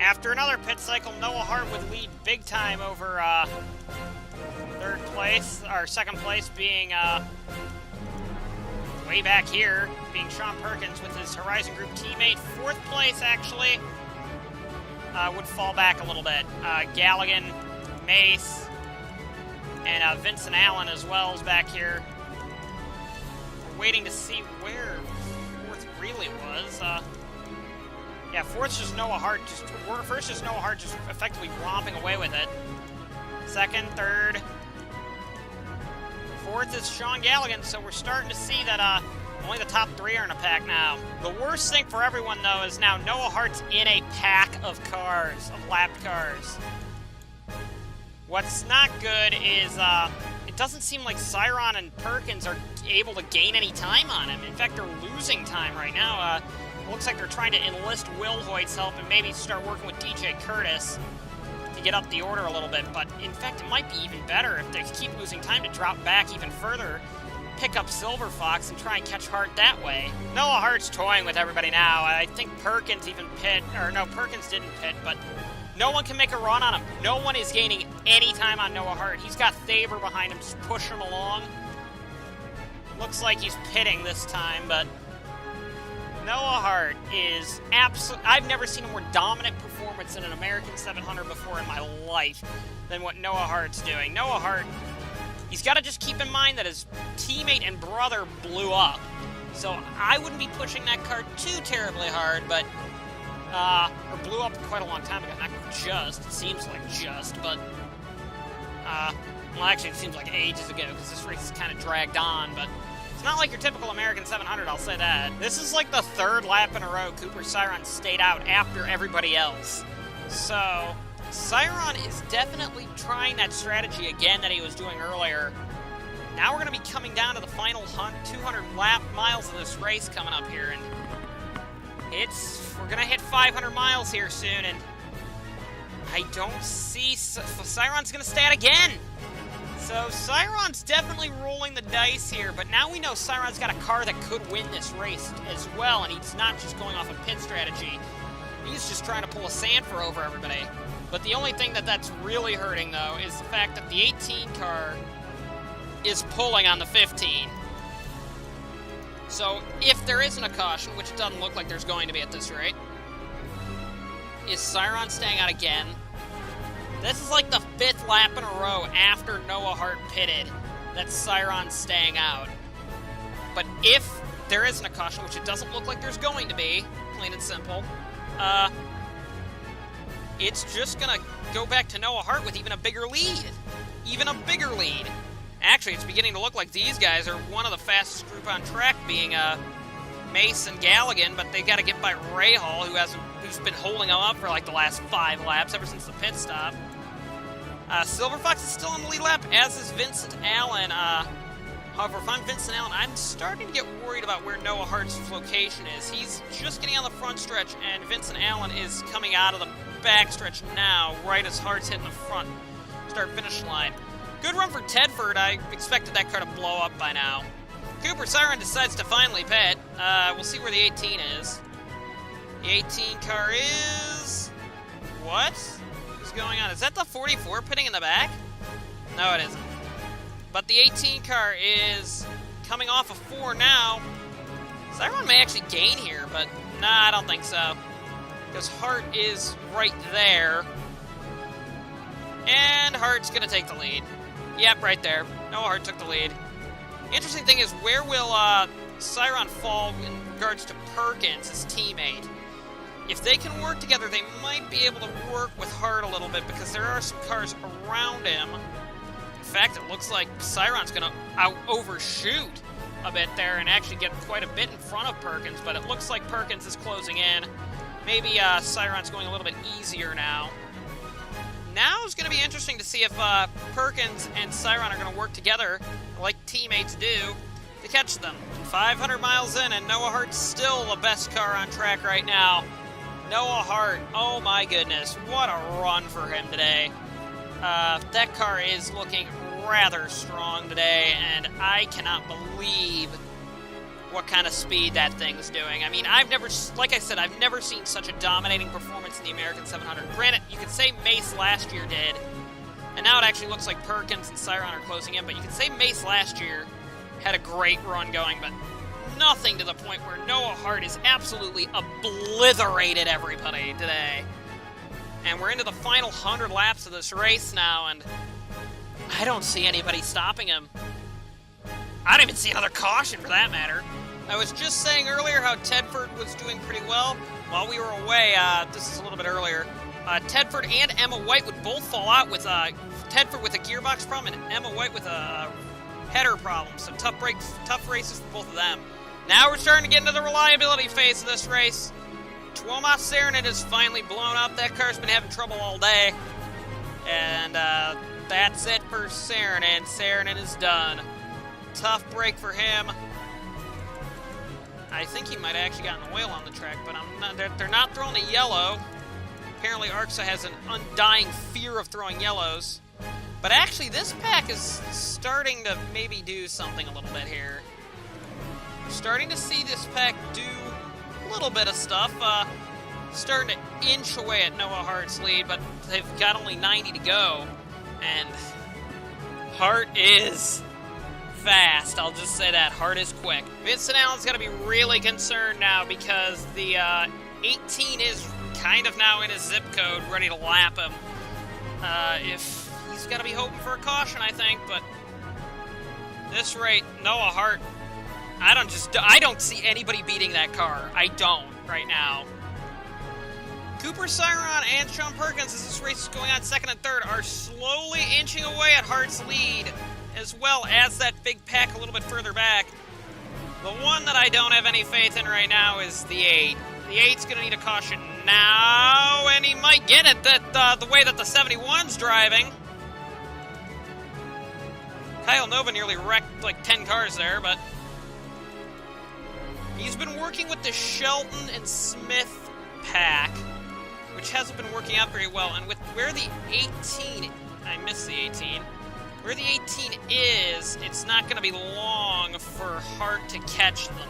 After another pit cycle, Noah Hart would lead big time over third place, or second place being way back here, being Sean Perkins with his Horizon Group teammate. Fourth place, actually, would fall back a little bit. Galligan, Mace, and Vincent Allen as well is back here. We're waiting to see where fourth really was. Yeah, fourth's just Noah Hart. First, just Noah Hart just effectively romping away with it. Second, third. Fourth is Sean Galligan, so we're starting to see that only the top three are in a pack now. The worst thing for everyone, though, is now Noah Hart's in a pack of cars, of lapped cars. What's not good is it doesn't seem like Cyron and Perkins are able to gain any time on him. In fact, they're losing time right now. It looks like they're trying to enlist Will Hoyt's help and maybe start working with DJ Curtis to get up the order a little bit. But, in fact, it might be even better if they keep losing time to drop back even further, pick up Silver Fox, and try and catch Hart that way. Noah Hart's toying with everybody now. I think Perkins even pit, or no, Perkins didn't pit, but no one can make a run on him. No one is gaining any time on Noah Hart. He's got Thaver behind him, just pushing him along. Looks like he's pitting this time, but Noah Hart is absolutely... I've never seen a more dominant performance in an American 700 before in my life than what Noah Hart's doing. Noah Hart, he's got to just keep in mind that his teammate and brother blew up. So I wouldn't be pushing that car too terribly hard, but... or blew up quite a long time ago. Not just, it seems like just, but... well, actually, it seems like ages ago, because this race is kind of dragged on, but... It's not like your typical American 700, I'll say that. This is like the third lap in a row Cooper Cyron stayed out after everybody else. So, Cyron is definitely trying that strategy again that he was doing earlier. Now we're going to be coming down to the final 200 miles of this race coming up here, and we're going to hit 500 miles here soon, and I don't see... Cyron's going to stay out again! So, Cyron's definitely rolling the dice here, but now we know Cyron's got a car that could win this race as well, and he's not just going off a pit strategy. He's just trying to pull a Sanford over everybody. But the only thing that's really hurting, though, is the fact that the 18 car is pulling on the 15. So, if there isn't a caution, which it doesn't look like there's going to be at this rate, is Cyron staying out again? This is like the 5th lap in a row after Noah Hart pitted that Cyron's staying out. But if there isn't a caution, which it doesn't look like there's going to be, plain and simple, it's just going to go back to Noah Hart with even a bigger lead. Even a bigger lead. Actually, it's beginning to look like these guys are one of the fastest group on track, being Mace and Galligan, but they got to get by Rahal, who's been holding them up for like the last 5 laps ever since the pit stop. Silver Fox is still on the lead lap, as is Vincent Allen. However, if I'm Vincent Allen, I'm starting to get worried about where Noah Hart's location is. He's just getting on the front stretch, and Vincent Allen is coming out of the back stretch now, right as Hart's hitting the front start-finish line. Good run for Tedford. I expected that car to blow up by now. Cooper Cyron decides to finally pit. We'll see where the 18 is. The 18 car is... What is going on? Is that the 44 pitting in the back? No, it isn't. But the 18 car is coming off of 4 now. Cyron may actually gain here, but nah, I don't think so. Because Hart is right there. And Hart's going to take the lead. Yep, right there. Noah Hart took the lead. The interesting thing is, where will Cyron fall in regards to Perkins, his teammate? If they can work together, they might be able to work with Hart a little bit, because there are some cars around him. In fact, it looks like Cyron's going to overshoot a bit there and actually get quite a bit in front of Perkins, but it looks like Perkins is closing in. Maybe Cyron's going a little bit easier now. Now it's going to be interesting to see if Perkins and Cyron are going to work together like teammates do to catch them. 500 miles in, and Noah Hart's still the best car on track right now. Noah Hart, oh my goodness, what a run for him today. That car is looking rather strong today, and I cannot believe what kind of speed that thing's doing. I mean, like I said, I've never seen such a dominating performance in the American 700. Granted, you could say Mace last year did, and now it actually looks like Perkins and Siron are closing in, but you could say Mace last year had a great run going, but nothing to the point where Noah Hart has absolutely obliterated everybody today. And we're into the final 100 laps of this race now, and I don't see anybody stopping him. I don't even see another caution, for that matter. I was just saying earlier how Tedford was doing pretty well. While we were away, this is a little bit earlier, Tedford and Emma White would both fall out with Tedford with a gearbox problem and Emma White with a header problem. So tough races for both of them. Now we're starting to get into the reliability phase of this race. Tuomas Saarinen has finally blown up. That car's been having trouble all day. And that's it for Saarinen. Saarinen is done. Tough break for him. I think he might have actually gotten oil on the track, but they're not throwing a yellow. Apparently ARCSOA has an undying fear of throwing yellows. But actually this pack is starting to maybe do something a little bit here. We're starting to see this pack do a little bit of stuff. Starting to inch away at Noah Hart's lead, but they've got only 90 to go. And Hart is fast. I'll just say that. Hart is quick. Vincent Allen's got to be really concerned now because the 18 is kind of now in his zip code, ready to lap him. If he's got to be hoping for a caution, I think, but this rate, Noah Hart, I don't see anybody beating that car. I don't right now. Cooper Siron and Sean Perkins, as this race is going on second and third, are slowly inching away at Hart's lead, as well as that big pack a little bit further back. The one that I don't have any faith in right now is the 8. The 8's going to need a caution now, and he might get it the way that the 71's driving. Kyle Nova nearly wrecked like 10 cars there, but he's been working with the Shelton and Smith pack, which hasn't been working out very well, and with where the 18, I missed the 18, where the 18 is, it's not going to be long for Hart to catch them.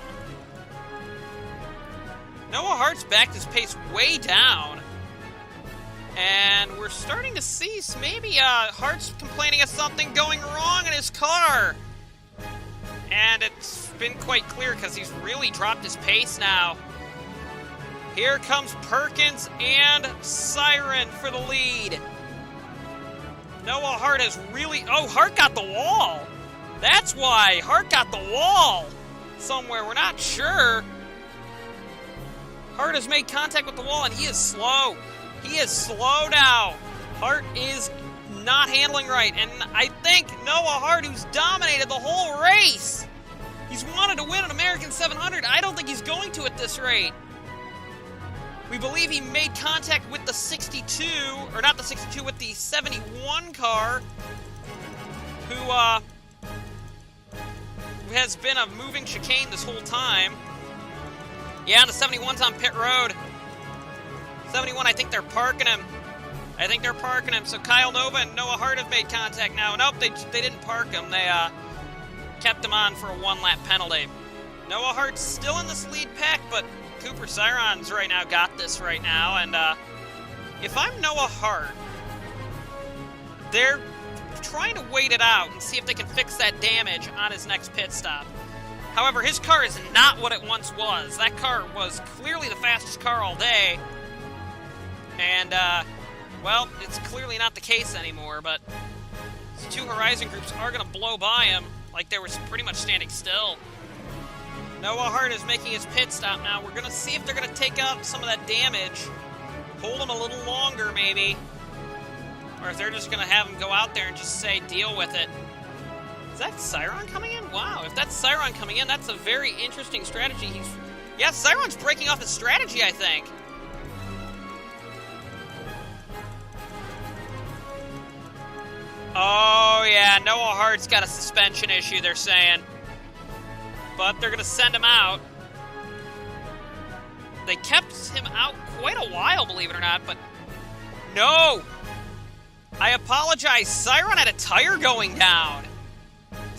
Noah Hart's backed his pace way down, and we're starting to see maybe Hart's complaining of something going wrong in his car. And it's been quite clear because he's really dropped his pace now. Here comes Perkins and Siren for the lead. Noah Hart has really... Oh, Hart got the wall. That's why. Hart got the wall somewhere. We're not sure. Hart has made contact with the wall, and he is slow. He is slow now. Hart is not handling right, and I think Noah Hart, who's dominated the whole race, he's wanted to win an American 700. I don't think he's going to at this rate. We believe he made contact with the 62, or not the 62, with the 71 car, who has been a moving chicane this whole time. Yeah, the 71's on pit road. 71, I think they're parking him. So Kyle Nova and Noah Hart have made contact now. Nope, they didn't park him. They kept him on for a one-lap penalty. Noah Hart's still in this lead pack, but Cooper Siron's right now got this right now. And if I'm Noah Hart, they're trying to wait it out and see if they can fix that damage on his next pit stop. However, his car is not what it once was. That car was clearly the fastest car all day. And, well, it's clearly not the case anymore, but these two Horizon groups are going to blow by him like they were pretty much standing still. Noah Hart is making his pit stop now. We're going to see if they're going to take out some of that damage, hold him a little longer maybe, or if they're just going to have him go out there and just say, deal with it. Is that Siron coming in? Wow, if that's Siron coming in, that's a very interesting strategy. Yeah, Siron's breaking off his strategy, I think. Oh, yeah, Noah Hart's got a suspension issue, they're saying. But they're going to send him out. They kept him out quite a while, believe it or not, but no! I apologize, Siron had a tire going down.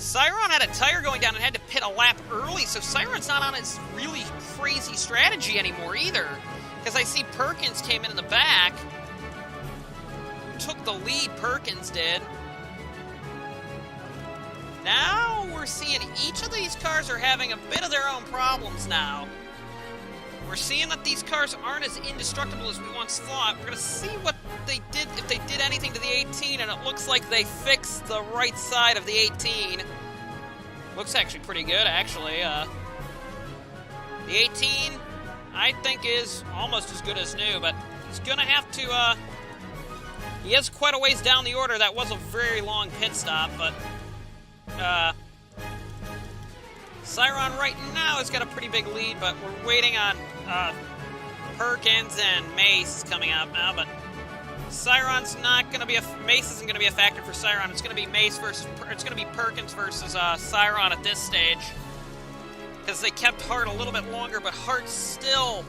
Cyron had a tire going down and had to pit a lap early, so Cyron's not on his really crazy strategy anymore either. Because I see Perkins came in the back. Took the lead, Perkins did. Now we're seeing each of these cars are having a bit of their own problems now. We're seeing that these cars aren't as indestructible as we once thought. We're going to see what they did, if they did anything to the 18, and it looks like they fixed the right side of the 18. Looks actually pretty good, actually. The 18, I think, is almost as good as new, but he's going to have to, he is quite a ways down the order. That was a very long pit stop, but, Cyron right now has got a pretty big lead, but we're waiting on Perkins and Mace coming up now, but Cyron's not going to be Mace isn't going to be a factor for Cyron. It's going to be it's going to be Perkins versus Cyron at this stage, because they kept Hart a little bit longer, but Hart still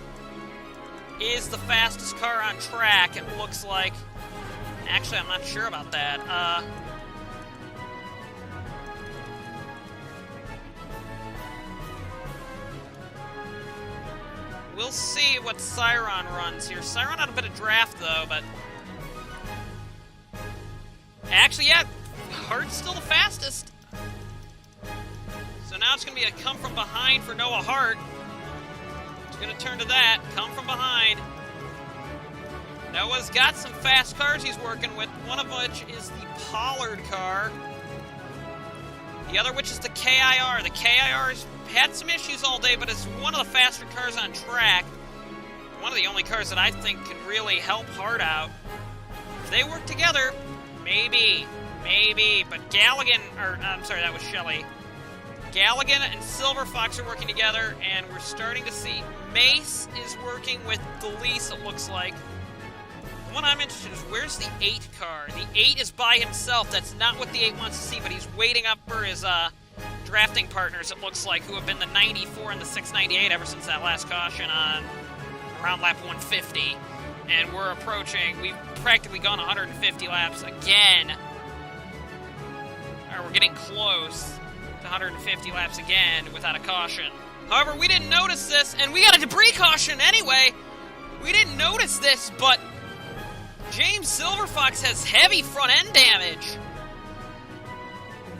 is the fastest car on track, it looks like. Actually, I'm not sure about that. We'll see what Cyron runs here. Cyron had a bit of draft, though, but... Actually, yeah, Hart's still the fastest. So now it's going to be a come from behind for Noah Hart. It's going to turn to that, come from behind. Noah's got some fast cars he's working with, one of which is the Pollard car. The other which is the KIR. The KIR's had some issues all day, but it's one of the faster cars on track. One of the only cars that I think could really help Hart out. If they work together, maybe. But I'm sorry, that was Shelley. Galligan and Silver Fox are working together, and we're starting to see Mace is working with Delise, it looks like. The one I'm interested in is, where's the 8 car? The 8 is by himself. That's not what the 8 wants to see, but he's waiting up for his drafting partners, it looks like, who have been the 94 and the 698 ever since that last caution on around lap 150. And we've practically gone 150 laps again. Or we're getting close to 150 laps again without a caution. However, we didn't notice this, and we got a debris caution anyway. We didn't notice this, but James Silverfox has heavy front-end damage.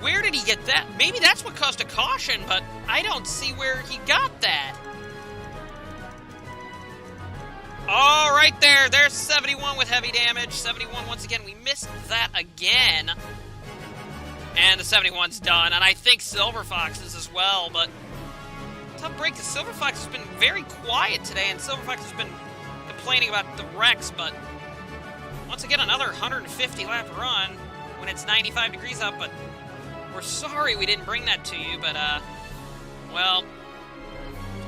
Where did he get that? Maybe that's what caused a caution, but I don't see where he got that. Oh, right there. There's 71 with heavy damage. 71 once again. We missed that again. And the 71's done. And I think Silverfox is as well, but tough break because Silverfox has been very quiet today, and Silverfox has been complaining about the wrecks, but once again, another 150 lap run when it's 95 degrees out, but we're sorry we didn't bring that to you, but, well,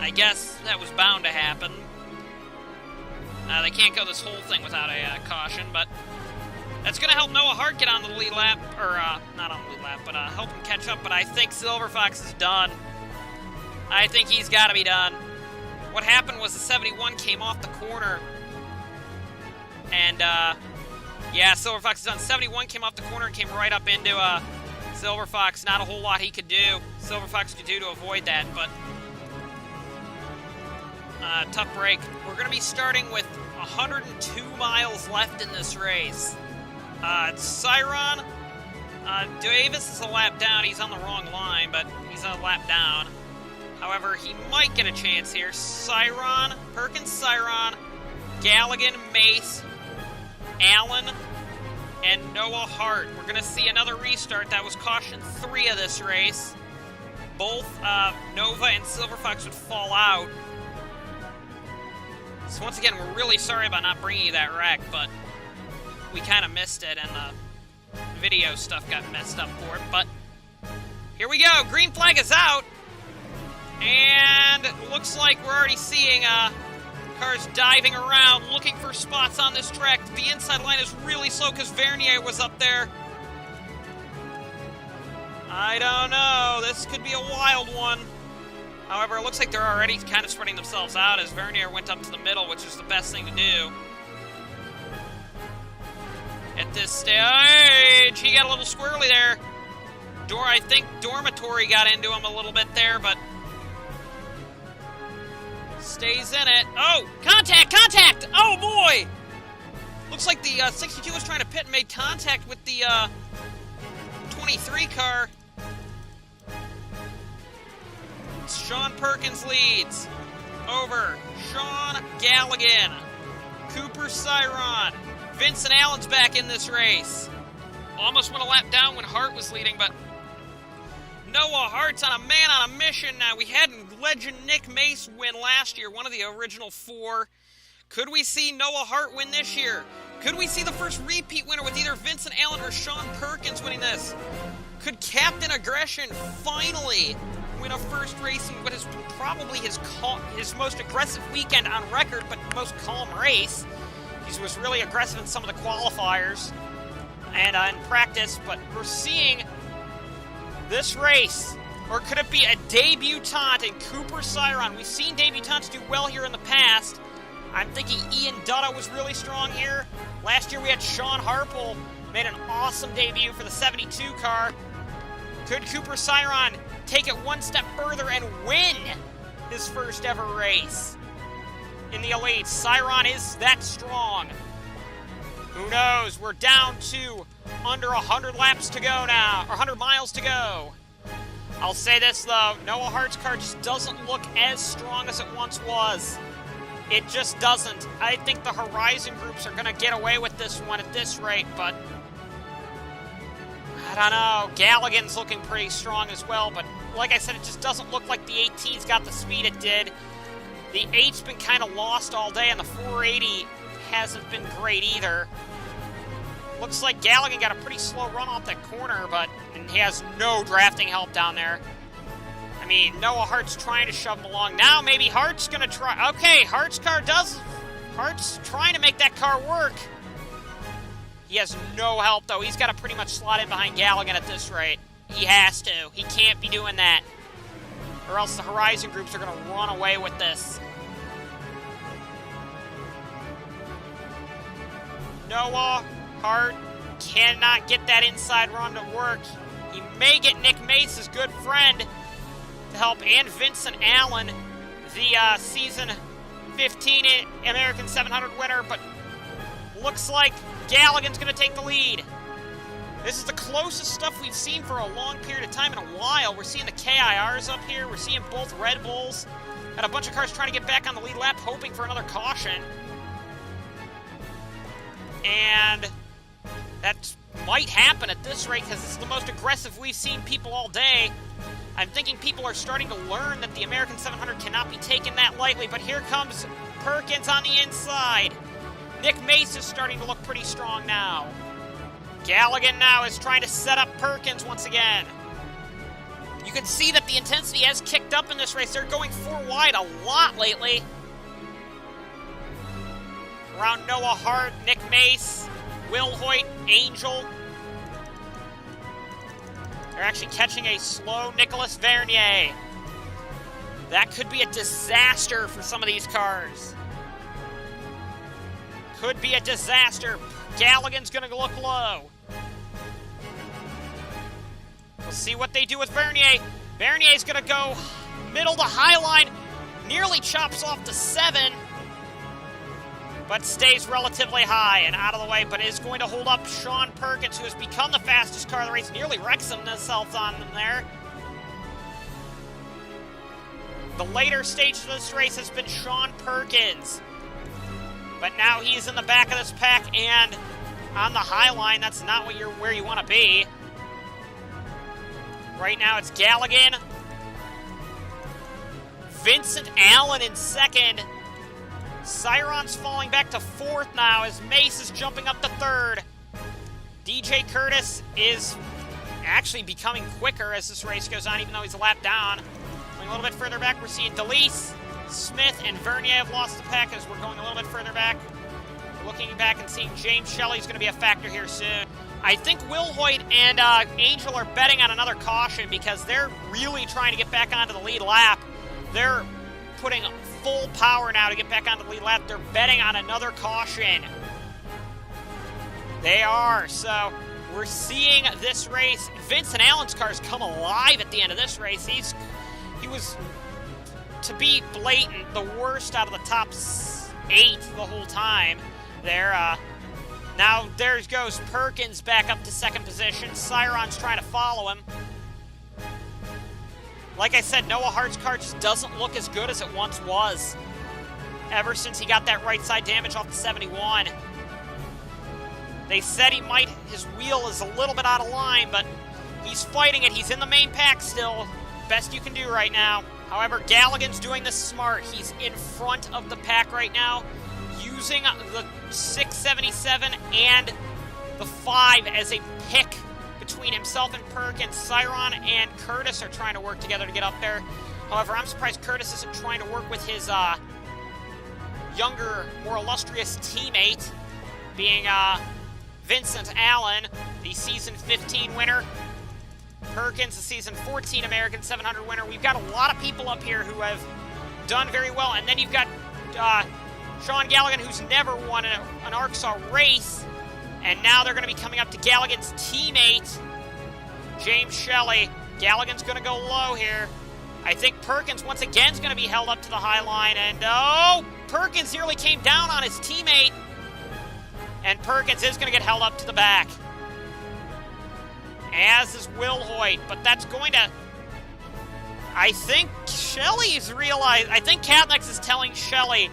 I guess that was bound to happen. They can't go this whole thing without a caution, but that's going to help Noah Hart get on the lead lap, or, not on the lead lap, but help him catch up, but I think Silverfox is done. I think he's got to be done. What happened was the 71 came off the corner, and, yeah, Silverfox is done. 71 came off the corner and came right up into, Silverfox. Not a whole lot he could do. Silverfox could do to avoid that, but tough break. We're going to be starting with 102 miles left in this race. Cyron, Davis is a lap down. He's on the wrong line, but he's a lap down. However, he might get a chance here. Cyron, Perkins, Cyron, Galligan, Mace, Allen, and Noah Hart. We're going to see another restart. That was caution 3 of this race. Both Nova and Silverfox would fall out. So once again, we're really sorry about not bringing you that wreck, but we kind of missed it, and the video stuff got messed up for it. But here we go. Green flag is out, and it looks like we're already seeing cars diving around, looking for spots on this track. The inside line is really slow because Vernier was up there. I don't know. This could be a wild one. However, it looks like they're already kind of spreading themselves out as Vernier went up to the middle, which is the best thing to do. At this stage, he got a little squirrely there. I think Dormitory got into him a little bit there, but stays in it. Oh, contact, contact! Oh, boy! Looks like the 62 was trying to pit and made contact with the 23 car. Sean Perkins leads over Sean Galligan, Cooper Cyron, Vincent Allen's back in this race. Almost went a lap down when Hart was leading, but Noah Hart's on a mission now. We had legend Nick Mace win last year, one of the original 4. Could we see Noah Hart win this year? Could we see the first repeat winner with either Vincent Allen or Sean Perkins winning this? Could Captain Aggression finally win a first race in what is probably his most aggressive weekend on record, but most calm race? He was really aggressive in some of the qualifiers and in practice, but we're seeing this race, or could it be a debutante in Cooper Cyron? We've seen debutantes do well here in the past. I'm thinking Ian Dutta was really strong here. Last year we had Sean Harple, made an awesome debut for the 72 car. Could Cooper Cyron take it one step further and win his first ever race in the Elite? Cyron is that strong. Who knows? We're down to under 100 laps to go now, or 100 miles to go. I'll say this though, Noah Hart's car just doesn't look as strong as it once was. It just doesn't. I think the Horizon groups are going to get away with this one at this rate, but I don't know. Galligan's looking pretty strong as well, but like I said, it just doesn't look like the 18's got the speed it did. The 8's been kind of lost all day, and the 480 hasn't been great either. Looks like Galligan got a pretty slow run off that corner, and he has no drafting help down there. I mean, Noah Hart's trying to shove him along. Now maybe Hart's going to try. Okay, Hart's trying to make that car work. He has no help, though. He's got to pretty much slot in behind Galligan at this rate. He has to. He can't be doing that, or else the Horizon groups are going to run away with this. Noah Hart cannot get that inside run to work. He may get Nick Mace, his good friend, to help, and Vincent Allen, the season 15 American 700 winner, but looks like Galligan's going to take the lead. This is the closest stuff we've seen for a long period of time in a while. We're seeing the KIRs up here. We're seeing both Red Bulls and a bunch of cars trying to get back on the lead lap, hoping for another caution. And that might happen at this rate because this is the most aggressive we've seen people all day. I'm thinking people are starting to learn that the American 700 cannot be taken that lightly, but here comes Perkins on the inside. Nick Mace is starting to look pretty strong now. Galligan now is trying to set up Perkins once again. You can see that the intensity has kicked up in this race. They're going 4 wide a lot lately. Around Noah Hart, Nick Mace, Will Hoyt, Angel. They're actually catching a slow Nicolas Vernier. That could be a disaster for some of these cars. Could be a disaster. Galligan's going to look low. We'll see what they do with Vernier. Vernier's going to go middle to high line. Nearly chops off the 7. But stays relatively high and out of the way, but is going to hold up Sean Perkins, who has become the fastest car of the race. Nearly wrecks himself on them there. The later stage of this race has been Sean Perkins. But now he's in the back of this pack and on the high line. That's not where you want to be. Right now it's Galligan. Vincent Allen in second. Cyron's falling back to 4th now as Mace is jumping up to 3rd. DJ Curtis is actually becoming quicker as this race goes on, even though he's a lap down. Going a little bit further back, we're seeing DeLeese, Smith, and Vernier have lost the pack as we're going a little bit further back. Looking back and seeing James Shelley's going to be a factor here soon. I think Will Hoyt and Angel are betting on another caution because they're really trying to get back onto the lead lap. They're putting full power now to get back onto the lead lap. They're betting on another caution. They are, so We're seeing this race. Vincent Allen's cars come alive at the end of this race. He was, to be blatant, the worst out of the top 8 the whole time there. Now there goes Perkins back up to second position. Cyron's trying to follow him. Like I said, Noah Hart's car just doesn't look as good as it once was. Ever since he got that right side damage off the 71. They said his wheel is a little bit out of line, but he's fighting it. He's in the main pack still. Best you can do right now. However, Galligan's doing this smart. He's in front of the pack right now, using the 677 and the 5 as a pick between himself and Perkins. Cyron and Curtis are trying to work together to get up there. However, I'm surprised Curtis isn't trying to work with his younger, more illustrious teammate, being Vincent Allen, the Season 15 winner. Perkins, the Season 14 American 700 winner. We've got a lot of people up here who have done very well. And then you've got Sean Galligan, who's never won an ARCSOA race. And now they're going to be coming up to Galligan's teammate, James Shelley. Galligan's going to go low here. I think Perkins, once again, is going to be held up to the high line. And, oh, Perkins nearly came down on his teammate. And Perkins is going to get held up to the back. As is Will Hoyt. But that's going to... I think Shelley's realized... I think Katnex is telling Shelley,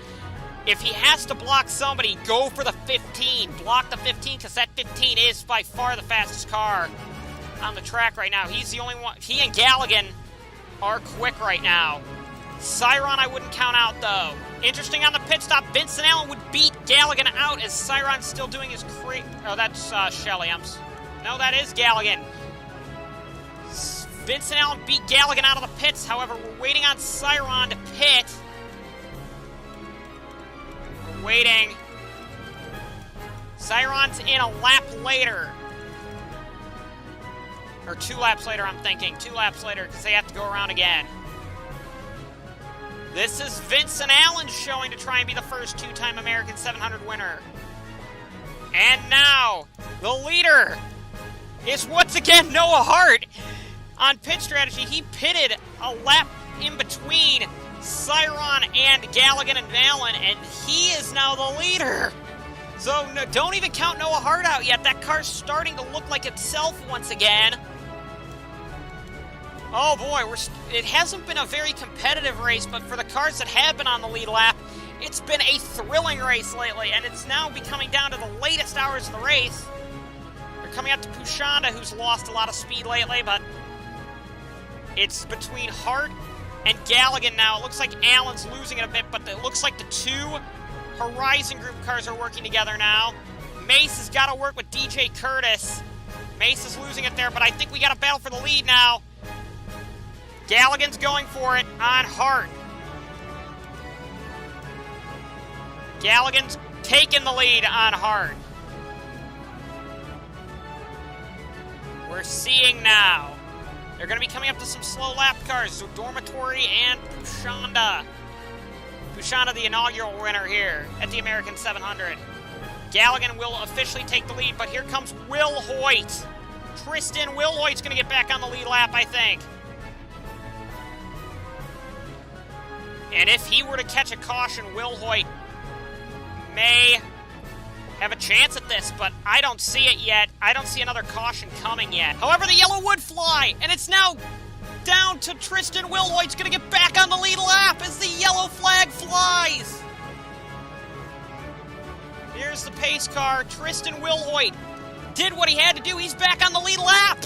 if he has to block somebody, go for the 15. Block the 15, because that 15 is by far the fastest car on the track right now. He's the only one... He and Galligan are quick right now. Cyron I wouldn't count out, though. Interesting on the pit stop, Vincent Allen would beat Galligan out as Cyron's still doing his Oh, that's Shelley. No, that is Galligan. Vincent Allen beat Galligan out of the pits. However, we're waiting on Cyron to pit. We're waiting. Cyron's in a lap later. Or 2 laps later, I'm thinking. 2 laps later, because they have to go around again. This is Vincent Allen showing to try and be the first 2-time American 700 winner. And now, the leader is once again Noah Hart. On pit strategy, he pitted a lap in between Cyron and Galligan and Allen, and he is now the leader. So no, don't even count Noah Hart out yet. That car's starting to look like itself once again. Oh boy, it hasn't been a very competitive race, but for the cars that have been on the lead lap, it's been a thrilling race lately, and it's now becoming down to the latest hours of the race. They're coming up to Pushanda, who's lost a lot of speed lately, but it's between Hart and Galligan now. It looks like Allen's losing it a bit, but it looks like the 2 Horizon Group cars are working together now. Mace has got to work with DJ Curtis. Mace is losing it there, but I think we got a battle for the lead now. Galligan's going for it on Hart. Galligan's taking the lead on Hart. We're seeing now. They're going to be coming up to some slow lap cars. So Dormitory and Pushanda. Pushanda, the inaugural winner here at the American 700. Galligan will officially take the lead, but here comes Will Hoyt. Will Hoyt's going to get back on the lead lap, I think. And if he were to catch a caution, Will Hoyt may have a chance at this, but I don't see it yet. I don't see another caution coming yet. However, the yellow would fly, and it's now down to Tristan Will Hoyt's going to get back on the lead lap as the yellow flag flies. Here's the pace car. Tristan Will Hoyt did what he had to do. He's back on the lead lap.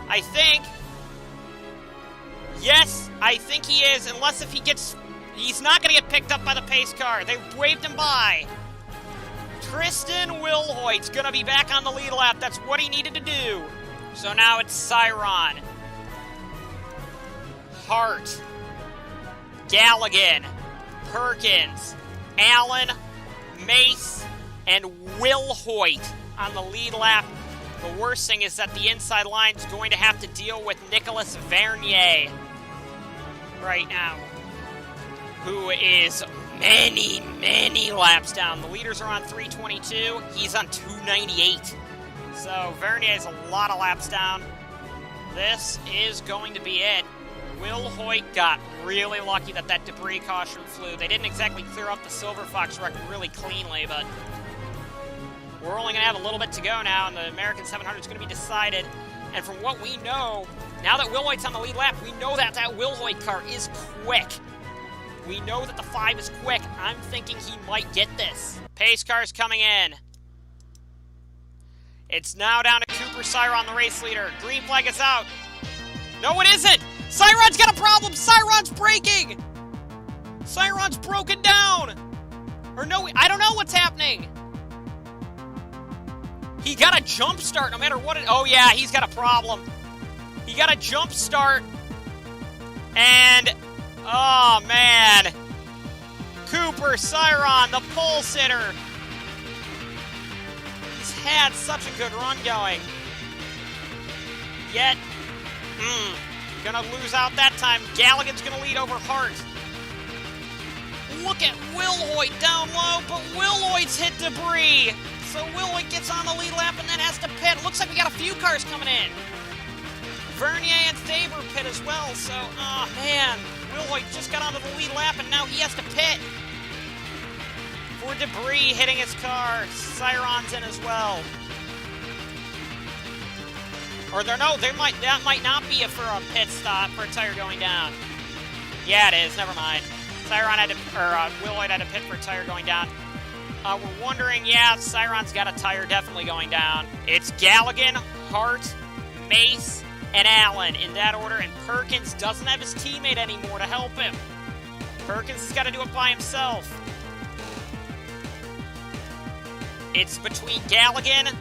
I think. Yes, I think he is, unless if he gets... He's not going to get picked up by the pace car. They waved him by. Tristan Will Hoyt's going to be back on the lead lap. That's what he needed to do. So now it's Cyron, Hart, Galligan, Perkins, Allen, Mace, and Will Hoyt on the lead lap. The worst thing is that the inside line is going to have to deal with Nicolas Vernier right now, who is many laps down. The leaders are on 322. He's on 298. So Vernier's a lot of laps down. This is going to be it. Will Hoyt got really lucky that debris caution flew. They didn't exactly clear up the Silver Fox record really cleanly, but we're only going to have a little bit to go now, and the American 700 is going to be decided. And from what we know, now that Will Hoyt's on the lead lap, we know that Will Hoyt car is quick. We know that the 5 is quick. I'm thinking he might get this. Pace car's coming in. It's now down to Cooper Cyron, the race leader. Green flag is out. No, it isn't! Cyron's got a problem! Cyron's braking! Cyron's broken down! Or no, I don't know what's happening. He got a jump start no matter what oh yeah, he's got a problem. He got a jump start. And, oh man. Cooper Cyron, the pole sitter. He's had such a good run going. Yet, gonna lose out that time. Galligan's gonna lead over Hart. Look at Will Hoyt down low, but Will Hoyt's hit debris. So Will Hoyt gets on the lead lap and then has to pit. Looks like we got a few cars coming in. Vernier and Thaber pit as well, so, oh man. Will Hoyt just got onto the lead lap and now he has to pit. For debris hitting his car. Cyron's in as well. Or that might not be for a pit stop for a tire going down. Yeah, it is. Never mind. Will Hoyt had to pit for a tire going down. We're wondering, yeah, Cyron's got a tire definitely going down. It's Galligan, Hart, Mace, and Allen in that order, and Perkins doesn't have his teammate anymore to help him. Perkins has got to do it by himself. It's between Galligan,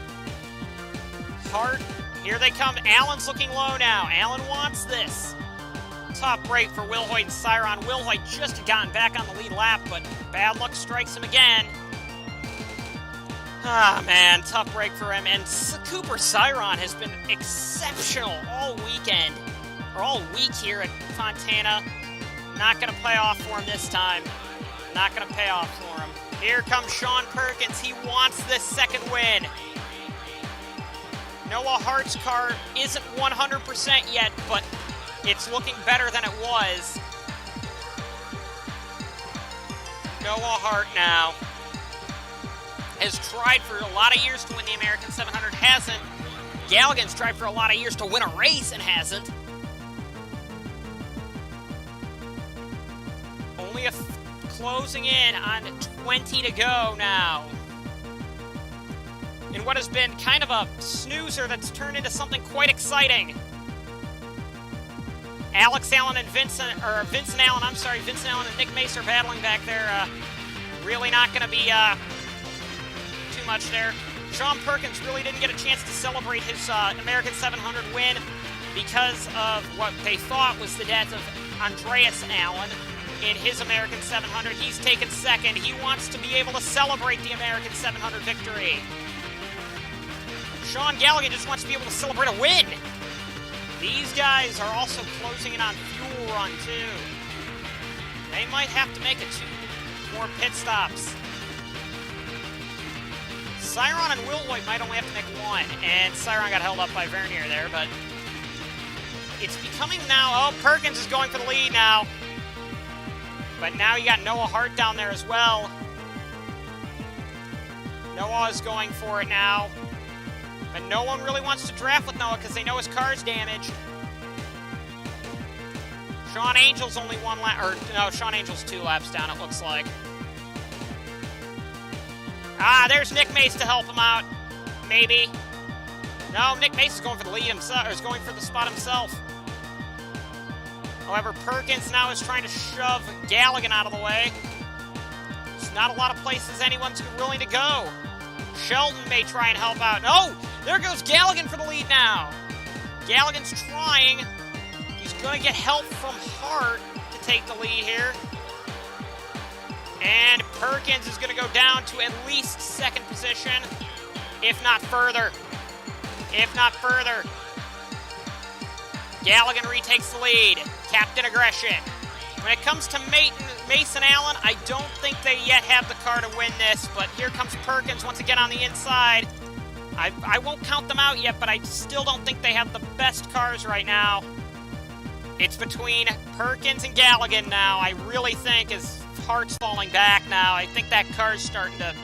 Hart. Here they come. Allen's looking low now. Allen wants this. Top break for Will Hoyt and Cyron. Will Hoyt just had gotten back on the lead lap, but bad luck strikes him again. Ah, man, tough break for him. And Cooper Cyron has been exceptional all weekend, or all week here at Fontana. Not going to pay off for him this time. Not going to pay off for him. Here comes Sean Perkins. He wants this second win. Noah Hart's car isn't 100% yet, but it's looking better than it was. Noah Hart now has tried for a lot of years to win the American 700, hasn't. Galligan's tried for a lot of years to win a race and hasn't. Only closing in on 20 to go now. In what has been kind of a snoozer that's turned into something quite exciting. Vincent Allen and Nick Mace are battling back there. Really not going to be too much there. Sean Perkins really didn't get a chance to celebrate his American 700 win because of what they thought was the death of Andreas Allen in his American 700. He's taken second. He wants to be able to celebrate the American 700 victory. Sean Galligan just wants to be able to celebrate a win. These guys are also closing in on fuel run, too. They might have to make 2 more pit stops. Cyron and Will Hoyt might only have to make 1, and Cyron got held up by Vernier there, but it's becoming now, oh, Perkins is going for the lead now. But now you got Noah Hart down there as well. Noah is going for it now. But no one really wants to draft with Noah because they know his car's damaged. Sean Angel's only 1 lap, or no, Sean Angel's 2 laps down, it looks like. Ah, there's Nick Mace to help him out. Maybe. No, Nick Mace is going for the lead himself, or is going for the spot himself. However, Perkins now is trying to shove Galligan out of the way. There's not a lot of places anyone's willing to go. Sheldon may try and help out. Oh, there goes Galligan for the lead now. Galligan's trying. He's going to get help from Hart to take the lead here. And Perkins is going to go down to at least 2nd position, if not further. If not further. Galligan retakes the lead. Captain Aggression. When it comes to Mason Allen, I don't think they yet have the car to win this, but here comes Perkins once again on the inside. I won't count them out yet, but I still don't think they have the best cars right now. It's between Perkins and Galligan now, I really think, as Hart's falling back now. I think that car's starting to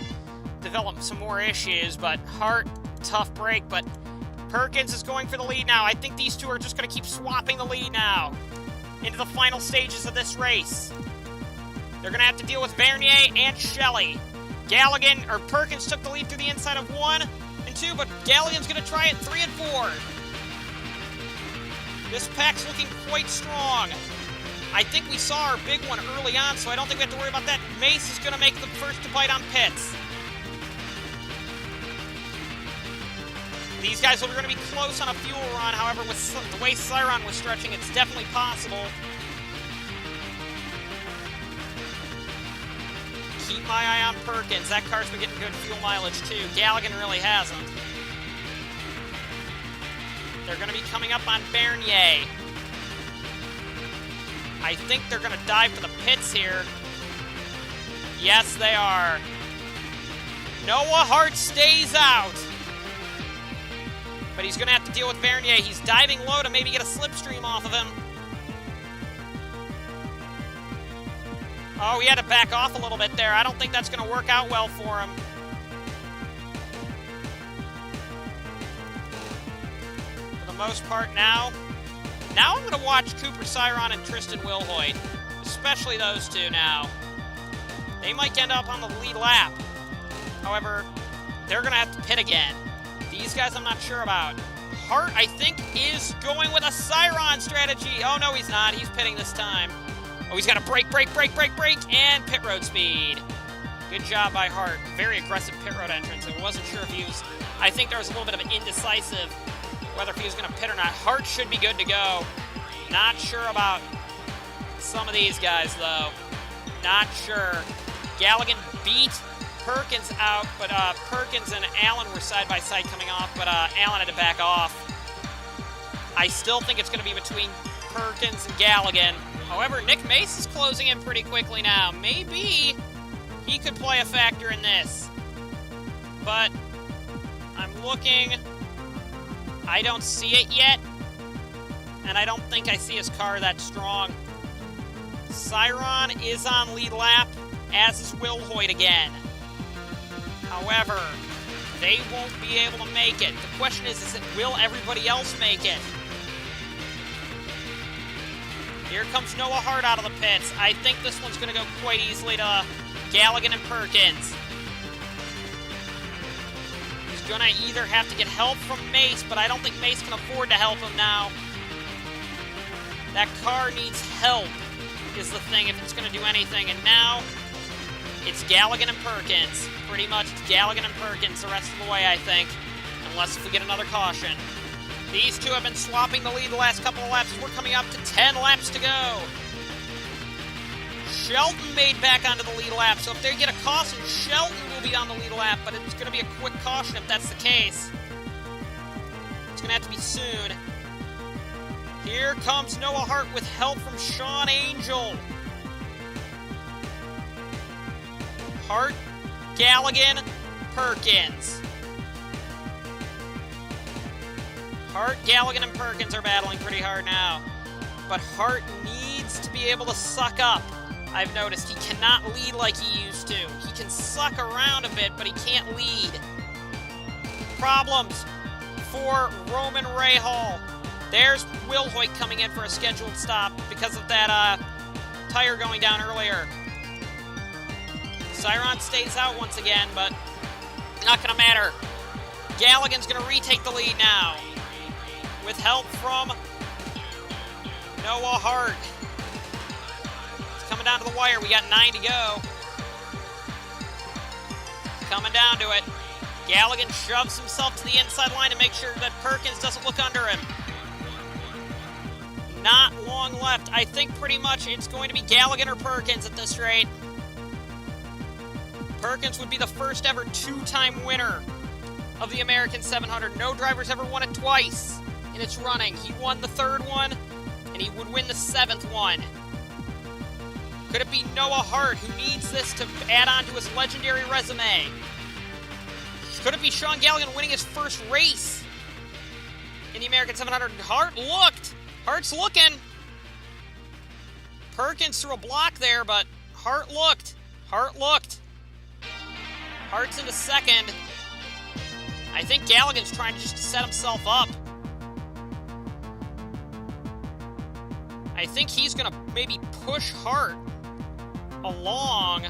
develop some more issues, but Hart, tough break, but Perkins is going for the lead now. I think these two are just going to keep swapping the lead now into the final stages of this race. They're going to have to deal with Vernier and Shelley. Perkins took the lead through the inside of 1 and 2, but Galligan's going to try it 3 and 4. This pack's looking quite strong. I think we saw our big one early on, so I don't think we have to worry about that. Mace is going to make the first to bite on pits. These guys are going to be close on a fuel run, however, with the way Siron was stretching, it's definitely possible. Keep my eye on Perkins. That car's been getting good fuel mileage, too. Galligan really hasn't. They're going to be coming up on Bernier. I think they're going to dive for the pits here. Yes, they are. Noah Hart stays out. But he's going to have to deal with Vernier. He's diving low to maybe get a slipstream off of him. Oh, he had to back off a little bit there. I don't think that's going to work out well for him. For the most part now I'm going to watch Cooper Siron and Tristan Wilhoit. Especially those two now. They might end up on the lead lap. However, they're going to have to pit again. These guys I'm not sure about. Hart, I think, is going with a Siron strategy. Oh, no, he's not. He's pitting this time. Oh, he's got a brake, and pit road speed. Good job by Hart. Very aggressive pit road entrance. I wasn't sure if he was... I think there was a little bit of an indecisive whether if he was going to pit or not. Hart should be good to go. Not sure about some of these guys, though. Not sure. Galligan beat Perkins out, but Perkins and Allen were side by side coming off, but Allen had to back off. I still think it's going to be between Perkins and Galligan. However, Nick Mace is closing in pretty quickly now. Maybe he could play a factor in this. But I'm looking. I don't see it yet. And I don't think I see his car that strong. Siron is on lead lap, as is Wilhoit again. However, they won't be able to make it. The question is will everybody else make it? Here comes Noah Hart out of the pits. I think this one's going to go quite easily to Galligan and Perkins. He's going to either have to get help from Mace, but I don't think Mace can afford to help him now. That car needs help, is the thing, if it's going to do anything. And now, it's Galligan and Perkins. Pretty much it's Galligan and Perkins the rest of the way, I think. Unless if we get another caution. These two have been swapping the lead the last couple of laps. We're coming up to 10 laps to go. Shelton made back onto the lead lap, so if they get a caution, Shelton will be on the lead lap, but it's going to be a quick caution if that's the case. It's going to have to be soon. Here comes Noah Hart with help from Sean Angel. Hart, Galligan, Perkins. Hart, Galligan, and Perkins are battling pretty hard now. But Hart needs to be able to suck up. I've noticed he cannot lead like he used to. He can suck around a bit, but he can't lead. Problems for Roman Rahal. There's Wilhoit coming in for a scheduled stop because of that tire going down earlier. Siron stays out once again, but not going to matter. Galligan's going to retake the lead now with help from Noah Hart. It's coming down to the wire. We got 9 to go. Coming down to it. Galligan shoves himself to the inside line to make sure that Perkins doesn't look under him. Not long left. I think pretty much it's going to be Galligan or Perkins at this rate. Perkins would be the first ever 2-time winner of the American 700. No driver's ever won it twice in its running. He won the 3rd one, and he would win the 7th one. Could it be Noah Hart, who needs this to add on to his legendary resume? Could it be Sean Galligan winning his first race in the American 700? Hart looked. Hart's looking. Perkins threw a block there, but Hart looked. Hart looked. Hart's into second. I think Galligan's trying to just set himself up. I think he's going to maybe push Hart along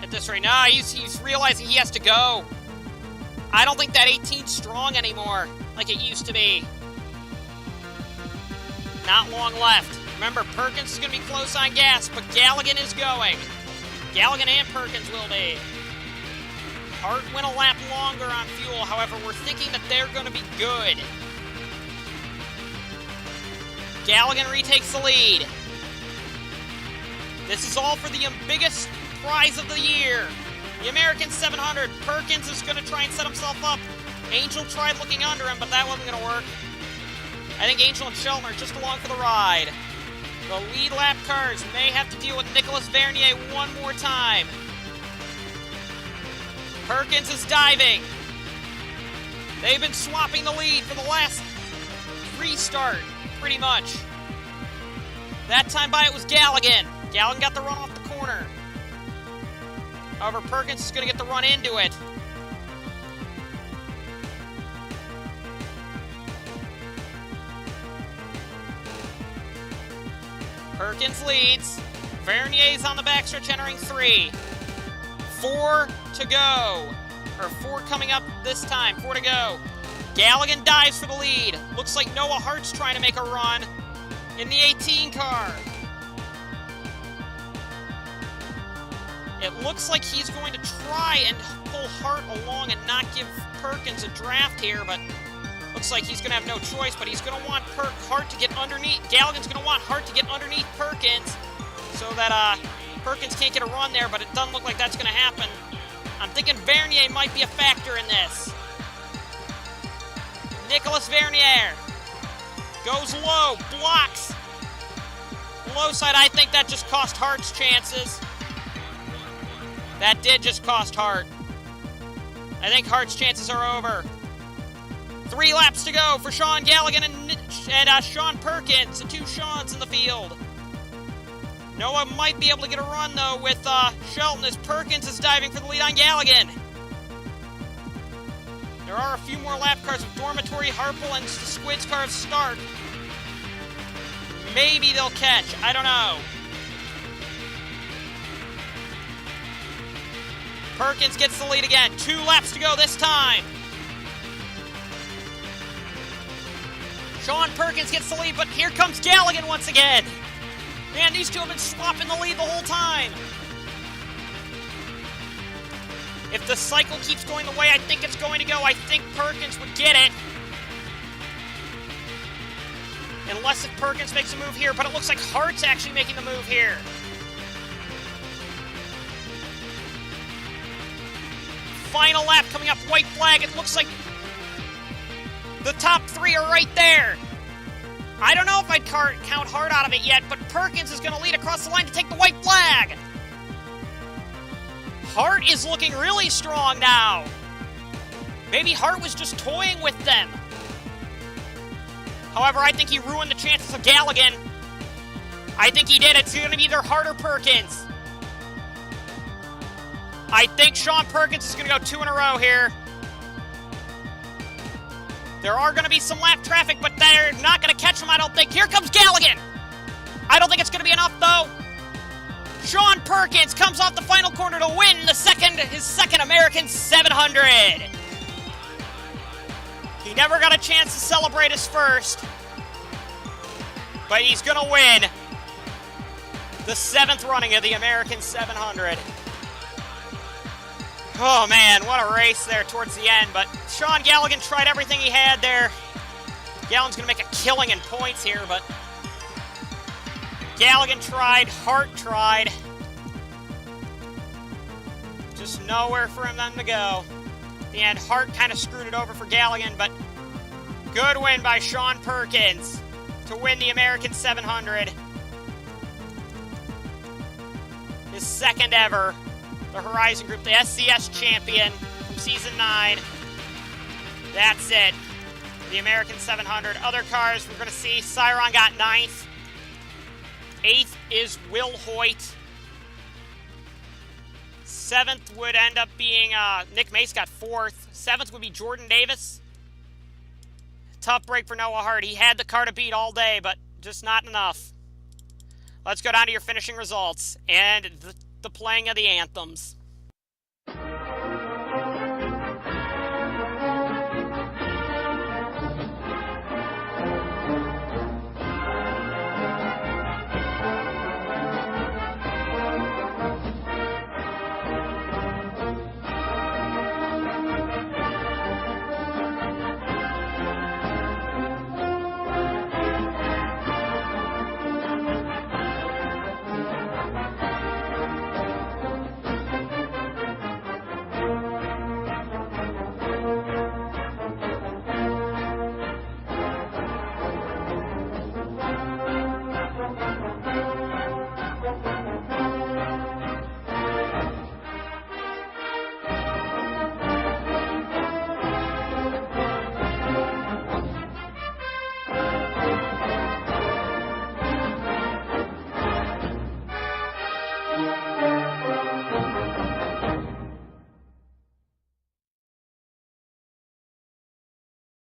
at this rate. Nah, he's realizing he has to go. I don't think that 18's strong anymore like it used to be. Not long left. Remember, Perkins is going to be close on gas, but Galligan is going. Galligan and Perkins will be. Hart went a lap longer on fuel, however, we're thinking that they're going to be good. Galligan retakes the lead. This is all for the biggest prize of the year. The American 700. Perkins is going to try and set himself up. Angel tried looking under him, but that wasn't going to work. I think Angel and Shelton are just along for the ride. The lead lap cars may have to deal with Nicolas Vernier one more time. Perkins is diving. They've been swapping the lead for the last restart, pretty much. That time by it was Galligan. Galligan got the run off the corner. However, Perkins is going to get the run into it. Perkins leads. Vernier's on the backstretch entering 3. 4 to go. Or 4 coming up this time. 4 to go. Galligan dives for the lead. Looks like Noah Hart's trying to make a run in the 18 car. It looks like he's going to try and pull Hart along and not give Perkins a draft here, but looks like he's going to have no choice, but he's going to want Hart to get underneath. Galligan's going to want Hart to get underneath Perkins so that Perkins can't get a run there, but it doesn't look like that's going to happen. I'm thinking Vernier might be a factor in this. Nicolas Vernier goes low, blocks. Low side, I think that just cost Hart's chances. That did just cost Hart. I think Hart's chances are over. 3 laps to go for Sean Galligan and Sean Perkins, the 2 Seans in the field. Noah might be able to get a run, though, with Shelton as Perkins is diving for the lead on Galligan. There are a few more lap cars with Dormitory, Harple, and the Squids car of Stark. Maybe they'll catch. I don't know. Perkins gets the lead again. 2 laps to go this time. Sean Perkins gets the lead, but here comes Galligan once again. Man, these two have been swapping the lead the whole time. If the cycle keeps going the way I think it's going to go, I think Perkins would get it. Unless if Perkins makes a move here, but it looks like Hart's actually making the move here. Final lap coming up, white flag. It looks like the top 3 are right there. I don't know if I'd count Hart out of it yet, but Perkins is going to lead across the line to take the white flag. Hart is looking really strong now. Maybe Hart was just toying with them. However, I think he ruined the chances of Galligan. I think he did. It's going to be either Hart or Perkins. I think Sean Perkins is going to go 2 in a row here. There are going to be some lap traffic, but they're not going to catch him, I don't think. Here comes Galligan. I don't think it's going to be enough, though. Sean Perkins comes off the final corner to win his second American 700. He never got a chance to celebrate his first, but he's going to win the 7th running of the American 700. Oh, man, what a race there towards the end. But Sean Galligan tried everything he had there. Galligan's going to make a killing in points here, but Galligan tried, Hart tried. Just nowhere for them to go. At the end, Hart kind of screwed it over for Galligan, but good win by Sean Perkins to win the American 700. second ever, the Horizon Group, the SCS champion from Season 9. That's it. The American 700. Other cars we're going to see, Cyron got 9th. 8th is Will Hoyt. 7th would end up being, Nick Mace got 4th. 7th would be Jordan Davis. Tough break for Noah Hart. He had the car to beat all day, but just not enough. Let's go down to your finishing results and the playing of the anthems.